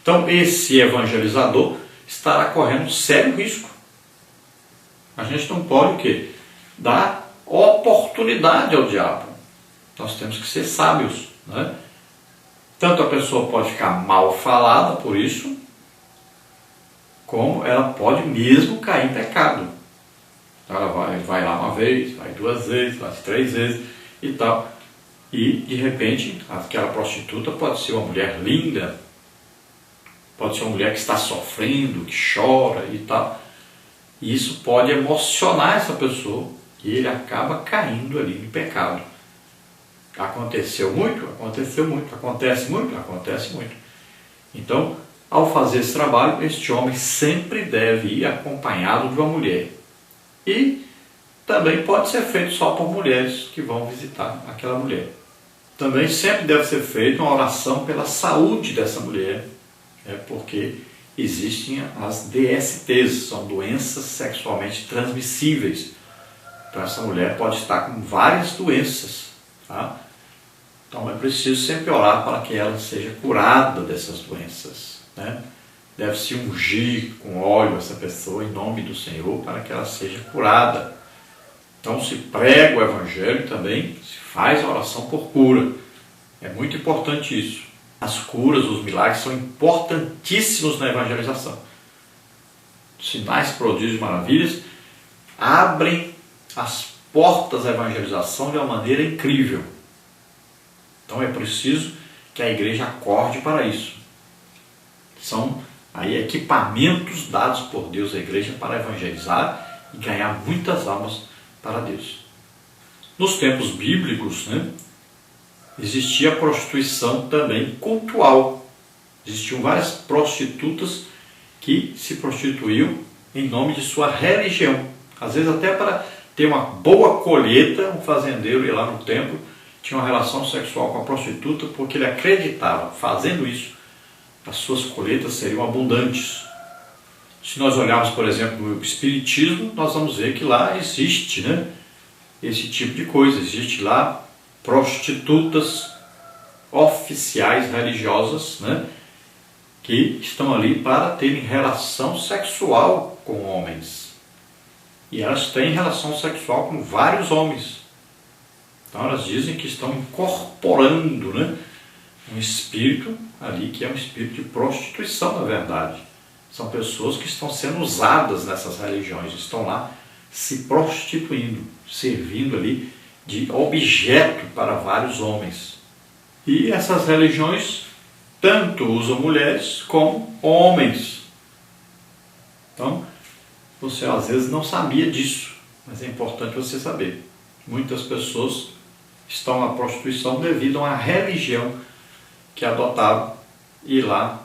Então esse evangelizador estará correndo sério risco. A gente não pode o quê? Dar oportunidade ao diabo. Nós temos que ser sábios, né? Tanto a pessoa pode ficar mal falada por isso, como ela pode mesmo cair em pecado. Ela vai lá uma vez, vai duas vezes, vai três vezes e tal. E, de repente, aquela prostituta pode ser uma mulher linda, pode ser uma mulher que está sofrendo, que chora e tal. E isso pode emocionar essa pessoa e ele acaba caindo ali no pecado. Aconteceu muito? Aconteceu muito. Acontece muito? Acontece muito. Então, ao fazer esse trabalho, este homem sempre deve ir acompanhado de uma mulher. E também pode ser feito só por mulheres que vão visitar aquela mulher. Também sempre deve ser feita uma oração pela saúde dessa mulher, porque existem as DSTs, são doenças sexualmente transmissíveis. Então essa mulher pode estar com várias doenças, tá? Então é preciso sempre orar para que ela seja curada dessas doenças, né? Deve-se ungir com óleo essa pessoa em nome do Senhor para que ela seja curada. Então se prega o Evangelho também, se faz a oração por cura. É muito importante isso. As curas, os milagres são importantíssimos na evangelização. Sinais, prodígios e maravilhas abrem as portas da evangelização de uma maneira incrível. Então é preciso que a igreja acorde para isso. São aí equipamentos dados por Deus à igreja para evangelizar e ganhar muitas almas para Deus. Nos tempos bíblicos, existia a prostituição também cultual. Existiam várias prostitutas que se prostituíam em nome de sua religião. Às vezes até para ter uma boa colheita, um fazendeiro ia lá no templo, tinha uma relação sexual com a prostituta porque ele acreditava, fazendo isso, as suas colheitas seriam abundantes. Se nós olharmos, por exemplo, no Espiritismo, nós vamos ver que lá existe, esse tipo de coisa. Existe lá prostitutas oficiais religiosas, que estão ali para terem relação sexual com homens. E elas têm relação sexual com vários homens. Então elas dizem que estão incorporando, um espírito ali que é um espírito de prostituição, na verdade. São pessoas que estão sendo usadas nessas religiões, estão lá se prostituindo, servindo ali de objeto para vários homens. E essas religiões tanto usam mulheres como homens. Então, você às vezes não sabia disso, mas é importante você saber. Muitas pessoas estão na prostituição devido a uma religião que adotaram e lá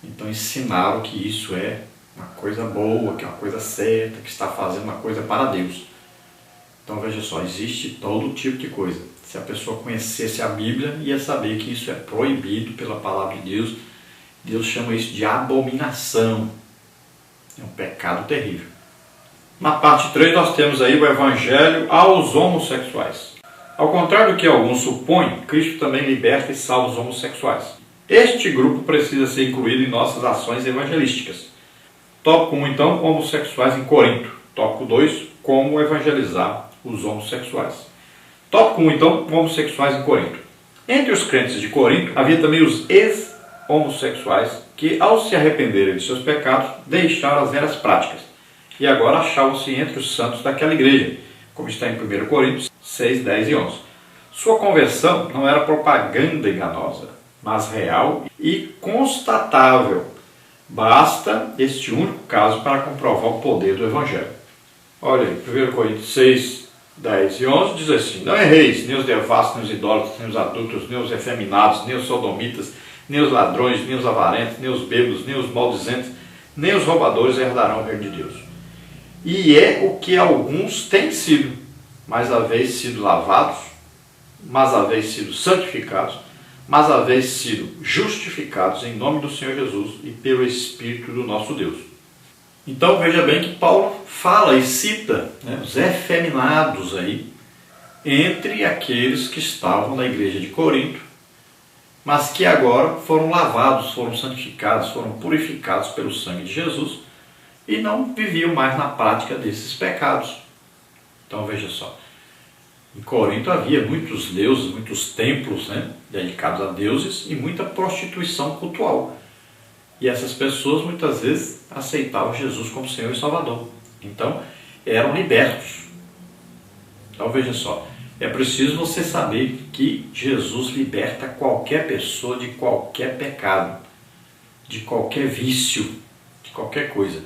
então ensinaram que isso é uma coisa boa, que é uma coisa certa, que está fazendo uma coisa para Deus. Então veja só, existe todo tipo de coisa. Se a pessoa conhecesse a Bíblia, ia saber que isso é proibido pela palavra de Deus. Deus chama isso de abominação. É um pecado terrível. Na parte 3 nós temos aí o Evangelho aos homossexuais. Ao contrário do que alguns supõem, Cristo também liberta e salva os homossexuais. Este grupo precisa ser incluído em nossas ações evangelísticas. Tópico 1, então, homossexuais em Corinto. Tópico 2, como evangelizar os homossexuais. Tópico 1, então, homossexuais em Corinto. Entre os crentes de Corinto, havia também os ex-homossexuais que, ao se arrependerem de seus pecados, deixaram as velhas práticas e agora achavam-se entre os santos daquela igreja, como está em 1 Coríntios 6, 10 e 11. Sua conversão não era propaganda enganosa, mas real e constatável. Basta este único caso para comprovar o poder do Evangelho. Olha aí, 1 Coríntios 6, 10 e 11 diz assim: não erreis, nem os devassos, nem os idólatras, nem os adúlteros, nem os efeminados, nem os sodomitas, nem os ladrões, nem os avarentos, nem os bêbados, nem os maldizentes, nem os roubadores herdarão o reino de Deus. E é o que alguns têm sido, mas haveis sido lavados, mas haveis sido santificados, mas haveis sido justificados em nome do Senhor Jesus e pelo Espírito do nosso Deus. Então veja bem que Paulo fala e cita os efeminados aí, entre aqueles que estavam na igreja de Corinto, mas que agora foram lavados, foram santificados, foram purificados pelo sangue de Jesus e não viviam mais na prática desses pecados. Então veja só, em Corinto havia muitos deuses, muitos templos, né, dedicados a deuses e muita prostituição cultual. E essas pessoas muitas vezes aceitavam Jesus como Senhor e Salvador. Então eram libertos. Então veja só, é preciso você saber que Jesus liberta qualquer pessoa de qualquer pecado, de qualquer vício, de qualquer coisa.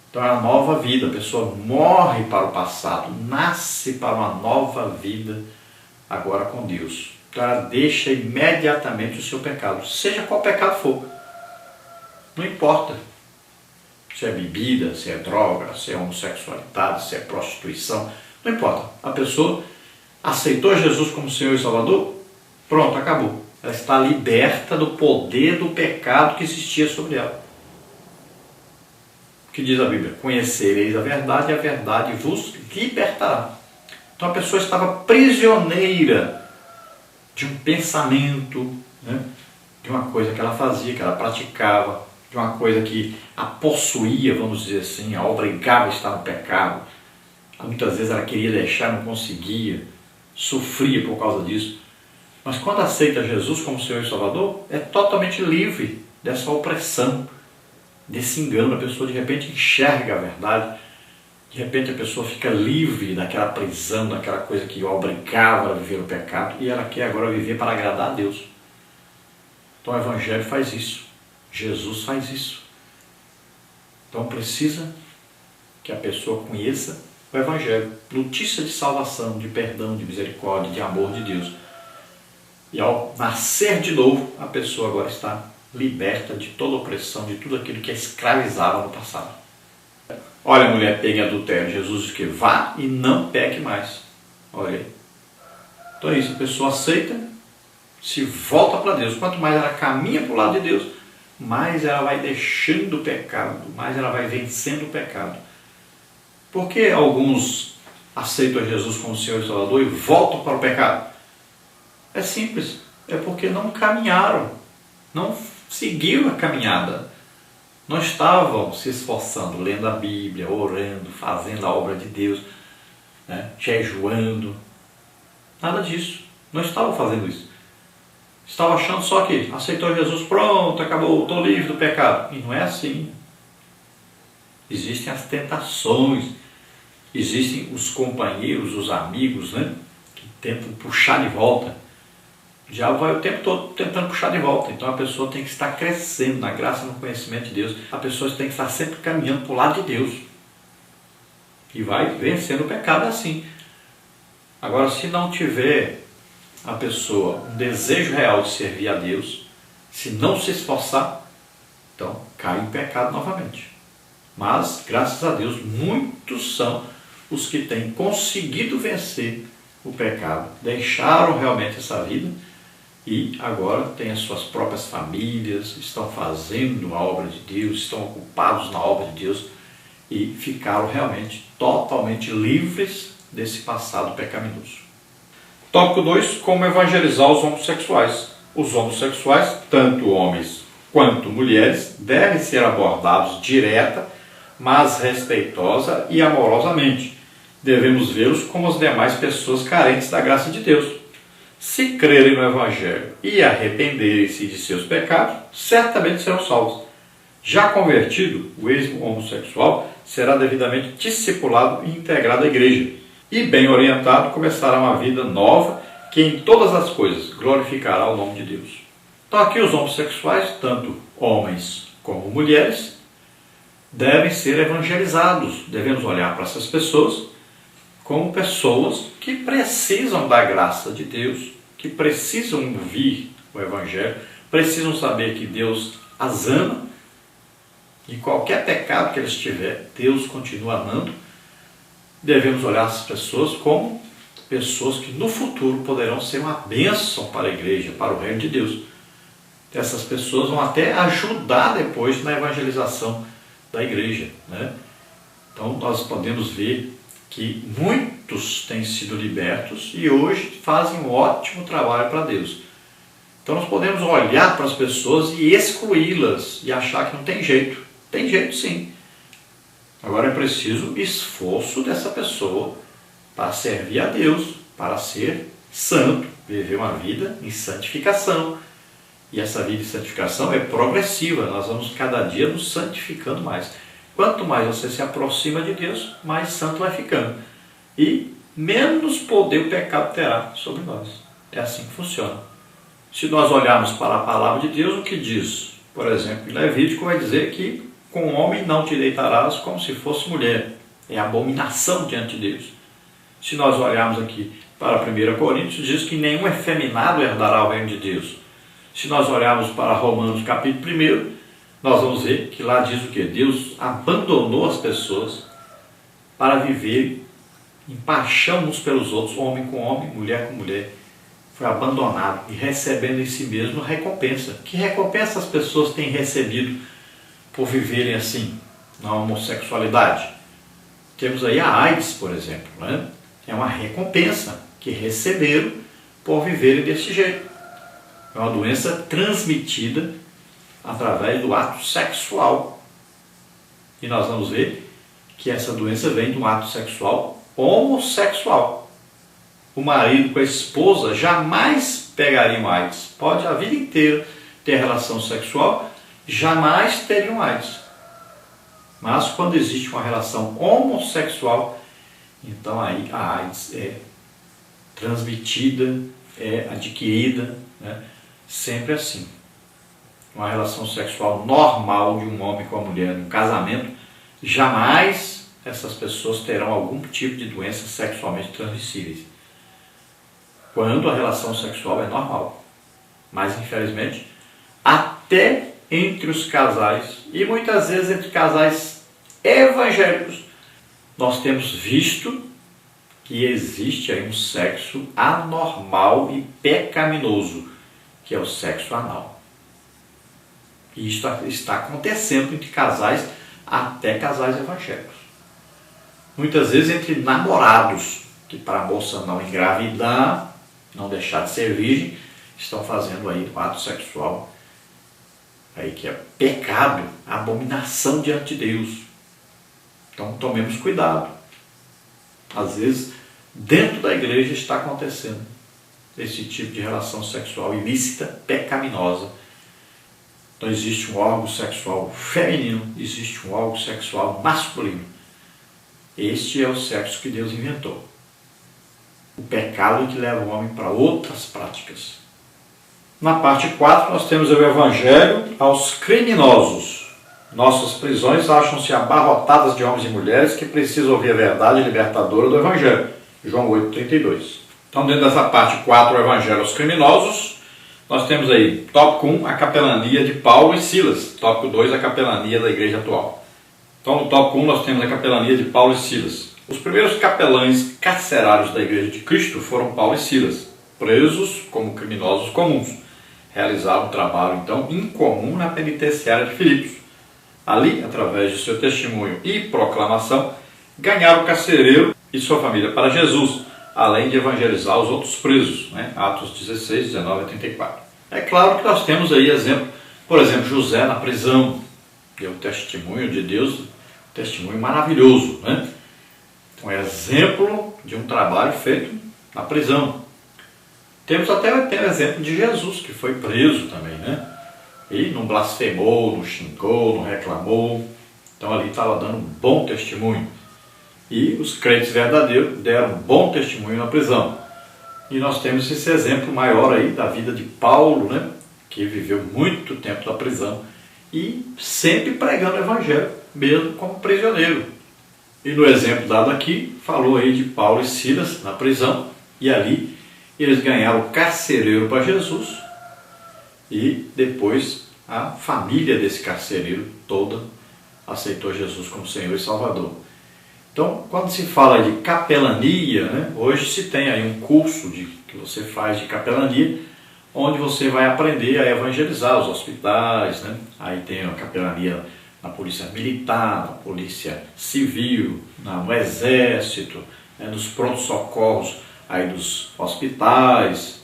Então é uma nova vida, a pessoa morre para o passado, nasce para uma nova vida agora com Deus. Então ela deixa imediatamente o seu pecado, seja qual pecado for. Não importa se é bebida, se é droga, se é homossexualidade, se é prostituição, não importa. A pessoa aceitou Jesus como Senhor e Salvador, pronto, acabou. Ela está liberta do poder do pecado que existia sobre ela. O que diz a Bíblia? Conhecereis a verdade e a verdade vos libertará. Então a pessoa estava prisioneira de um pensamento, né? De uma coisa que ela fazia, que ela praticava, de uma coisa que a possuía, vamos dizer assim, a obrigava a estar no pecado. Muitas vezes ela queria deixar, não conseguia, sofria por causa disso. Mas quando aceita Jesus como Senhor e Salvador, é totalmente livre dessa opressão, desse engano. A pessoa de repente enxerga a verdade, de repente a pessoa fica livre daquela prisão, daquela coisa que o obrigava a viver o pecado, e ela quer agora viver para agradar a Deus. Então o Evangelho faz isso. Jesus faz isso. Então precisa que a pessoa conheça o Evangelho, notícia de salvação, de perdão, de misericórdia, de amor de Deus. E ao nascer de novo, a pessoa agora está liberta de toda opressão, de tudo aquilo que a escravizava no passado. Olha, mulher, pegue adultério. Jesus diz que vá e não peque mais. Olha aí. Então é isso, a pessoa aceita, se volta para Deus. Quanto mais ela caminha para o lado de Deus, mais ela vai deixando o pecado, mais ela vai vencendo o pecado. Por que alguns aceitam Jesus como Senhor e Salvador e voltam para o pecado? É simples, é porque não caminharam, não seguiram a caminhada, não estavam se esforçando, lendo a Bíblia, orando, fazendo a obra de Deus, né, jejuando, nada disso, não estavam fazendo isso. Estava achando só que aceitou Jesus, pronto, acabou, estou livre do pecado. E não é assim. Existem as tentações, existem os companheiros, os amigos, né, que tentam puxar de volta. O diabo vai o tempo todo tentando puxar de volta. Então a pessoa tem que estar crescendo na graça e no conhecimento de Deus. A pessoa tem que estar sempre caminhando para o lado de Deus. E vai vencendo o pecado assim. Agora, se não tiver a pessoa um desejo real de servir a Deus, se não se esforçar, então cai em pecado novamente. Mas, graças a Deus, muitos são os que têm conseguido vencer o pecado, deixaram realmente essa vida e agora têm as suas próprias famílias, estão fazendo a obra de Deus, estão ocupados na obra de Deus e ficaram realmente totalmente livres desse passado pecaminoso. Tópico 2. Como evangelizar os homossexuais. Os homossexuais, tanto homens quanto mulheres, devem ser abordados direta, mas respeitosa e amorosamente. Devemos vê-los como as demais pessoas carentes da graça de Deus. Se crerem no Evangelho e arrependerem-se de seus pecados, certamente serão salvos. Já convertido, o ex-homossexual será devidamente discipulado e integrado à igreja. E bem orientado, começará uma vida nova que em todas as coisas glorificará o nome de Deus. Então aqui os homossexuais, tanto homens como mulheres, devem ser evangelizados. Devemos olhar para essas pessoas como pessoas que precisam da graça de Deus, que precisam ouvir o Evangelho, precisam saber que Deus as ama e qualquer pecado que eles tiverem, Deus continua amando. Devemos olhar essas pessoas como pessoas que no futuro poderão ser uma bênção para a igreja, para o reino de Deus. Essas pessoas vão até ajudar depois na evangelização da igreja, né? Então nós podemos ver que muitos têm sido libertos e hoje fazem um ótimo trabalho para Deus. Então nós podemos olhar para as pessoas e excluí-las e achar que não tem jeito. Tem jeito sim. Agora é preciso esforço dessa pessoa para servir a Deus, para ser santo, viver uma vida em santificação. E essa vida de santificação é progressiva, nós vamos cada dia nos santificando mais. Quanto mais você se aproxima de Deus, mais santo vai ficando. E menos poder o pecado terá sobre nós. É assim que funciona. Se nós olharmos para a palavra de Deus, o que diz? Por exemplo, em Levítico vai dizer que com homem não te deitarás como se fosse mulher. É abominação diante de Deus. Se nós olharmos aqui para 1 Coríntios, diz que nenhum efeminado herdará o reino de Deus. Se nós olharmos para Romanos capítulo 1, nós vamos ver que lá diz o quê? Deus abandonou as pessoas para viver em paixão uns pelos outros, homem com homem, mulher com mulher. Foi abandonado e recebendo em si mesmo recompensa. Que recompensa as pessoas têm recebido por viverem assim, na homossexualidade? Temos aí a AIDS, por exemplo, né? É uma recompensa que receberam por viverem desse jeito. É uma doença transmitida através do ato sexual. E nós vamos ver que essa doença vem de um ato sexual homossexual. O marido com a esposa jamais pegariam AIDS. Pode a vida inteira ter relação sexual, jamais teriam AIDS. Mas quando existe uma relação homossexual, então aí a AIDS é transmitida, é adquirida, né? Sempre assim. Uma relação sexual normal de um homem com a mulher, num casamento, jamais essas pessoas terão algum tipo de doenças sexualmente transmissíveis. Quando a relação sexual é normal. Mas, infelizmente, até entre os casais, e muitas vezes entre casais evangélicos, nós temos visto que existe aí um sexo anormal e pecaminoso, que é o sexo anal. E isso está acontecendo entre casais, até casais evangélicos. Muitas vezes entre namorados, que para a moça não engravidar, não deixar de ser virgem, estão fazendo aí o ato sexual, aí que é pecado, abominação diante de Deus. Então tomemos cuidado. Às vezes, dentro da igreja está acontecendo esse tipo de relação sexual ilícita, pecaminosa. Então existe um órgão sexual feminino, existe um órgão sexual masculino. Este é o sexo que Deus inventou. O pecado que leva o homem para outras práticas. Na parte 4 nós temos o Evangelho aos criminosos. Nossas prisões acham-se abarrotadas de homens e mulheres que precisam ouvir a verdade libertadora do Evangelho. João 8,32. Então, dentro dessa parte 4, o Evangelho aos criminosos, nós temos aí, tópico 1, a capelania de Paulo e Silas. Tópico 2, a capelania da igreja atual. Então, no tópico 1, nós temos a capelania de Paulo e Silas. Os primeiros capelães carcerários da igreja de Cristo foram Paulo e Silas, presos como criminosos comuns. Realizaram um trabalho, então, incomum na penitenciária de Filipos. Ali, através de seu testemunho e proclamação, ganharam o carcereiro e sua família para Jesus, além de evangelizar os outros presos, né? Atos 16, 19 a 34. É claro que nós temos aí exemplo, por exemplo, José na prisão, deu um testemunho de Deus, um testemunho maravilhoso, né? Então é exemplo de um trabalho feito na prisão. Temos até o exemplo de Jesus, que foi preso também, né? E não blasfemou, não xingou, não reclamou. Então ali estava dando um bom testemunho. E os crentes verdadeiros deram um bom testemunho na prisão. E nós temos esse exemplo maior aí da vida de Paulo, né? Que viveu muito tempo na prisão e sempre pregando o Evangelho, mesmo como prisioneiro. E no exemplo dado aqui, falou aí de Paulo e Silas na prisão, e ali eles ganharam o carcereiro para Jesus, e depois a família desse carcereiro toda aceitou Jesus como Senhor e Salvador. Então, quando se fala de capelania, né, hoje se tem aí um curso que você faz de capelania, onde você vai aprender a evangelizar os hospitais, né? Aí tem a capelania na polícia militar, na polícia civil, no exército, né, nos prontos-socorros aí dos hospitais.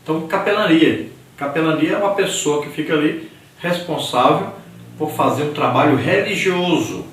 Então, capelania. Capelania é uma pessoa que fica ali responsável por fazer um trabalho religioso,